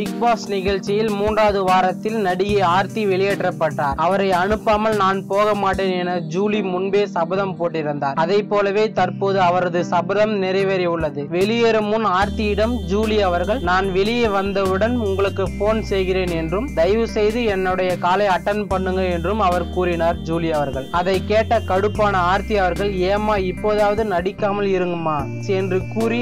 Big pass நிகழ்ச்சியில் 3வது வாரத்தில் நடிகை ஆர்த்தி வெளியேற்றப்பட்டார். அவரை அனுப்பாமல் நான் போக மாட்டேன் என ஜூலி முன்பே சபதம் போட்டிருந்தார். அதை போலவே தற்போது அவரது சபதம் நிறைவேறியுள்ளது. வெளியேறும் முன் ஆர்த்தியிடம் ஜூலி அவர்கள், நான் வெளியே வந்தவுடன் உங்களுக்கு போன் செய்கிறேன் என்றும் தயவு செய்து என்னுடைய காலை அட்டன் பண்ணுங்க என்றும் அவர் கூறினார். ஜூலி அவர்கள் அதை கேட்ட கடுப்பான ஆர்த்தி அவர்கள், ஏமா இப்போதாவது நடிக்காமல் இருங்கம்மா என்று கூறி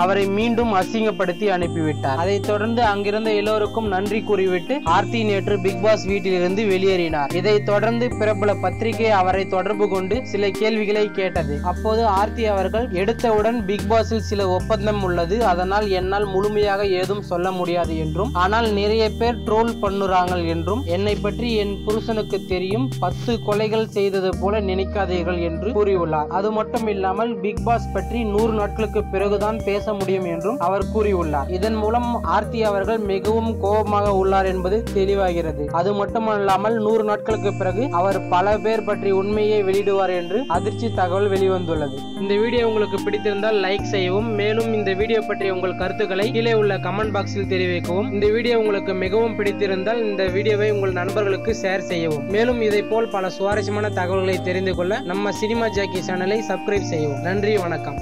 அவரை மீண்டும் அசிங்கப்படுத்தி அனுப்பிவிட்டார். அதை தொடர்ந்து அங்கிருந்த எல்லோருக்கும் நன்றி கூறிவிட்டு ஆர்த்தி நேற்று பிக் பாஸ் வீட்டிலிருந்து வெளியேறினார். இதை தொடர்ந்து பிரபல பத்திரிகை அவரை தொடர்பு கொண்டு சில கேள்விகளை கேட்டது. அப்போது ஆர்த்தி அவர்கள், எடுத்தவுடன் பிக் பாஸில் சில ஒப்பந்தம் உள்ளது, அதனால் என்னால் முழுமையாக ஏதும் சொல்ல முடியாது என்றும், ஆனால் நிறைய பேர் ட்ரோல் பண்ணுறாங்க என்றும், என்னை பற்றி என் புருஷனுக்கு தெரியும், 10 கொலைகள் செய்தது போல நினைக்காதீர்கள் என்று கூறியுள்ளார். அது மட்டும் இல்லாமல் பிக் பாஸ் பற்றி 100 நாட்களுக்கு பிறகுதான் பேச முடியும் என்றும் அவர் கூறியுள்ளார். இதன் மூலம் ஆர்த்தி அவர்கள் மிகவும் கோபமாக உள்ளார் என்பது தெளிவாகிறது. அது மட்டுமல்லாமல் 100 நாட்களுக்கு பிறகு அவர் பல பேர் பற்றி உண்மையை வெளியிடுவார் என்று அதிர்ச்சி தகவல் வெளிவந்துள்ளது. இந்த வீடியோ உங்களுக்கு பிடித்திருந்தால் லைக் செய்யவும், மேலும் இந்த வீடியோ பற்றிய உங்கள் கருத்துக்களை கீழே உள்ள கமெண்ட் பாக்ஸில் தெரிவிக்கவும். இந்த வீடியோ உங்களுக்கு மிகவும் பிடித்திருந்தால் இந்த வீடியோவை உங்கள் நண்பர்களுக்கு ஷேர் செய்யவும். மேலும் இதை போல் பல சுவாரஸ்யமான தகவல்களை தெரிந்து கொள்ள நம்ம சினிமா ஜாக்கி சேனலை சப்ஸ்கிரைப் செய்யவும். நன்றி, வணக்கம்.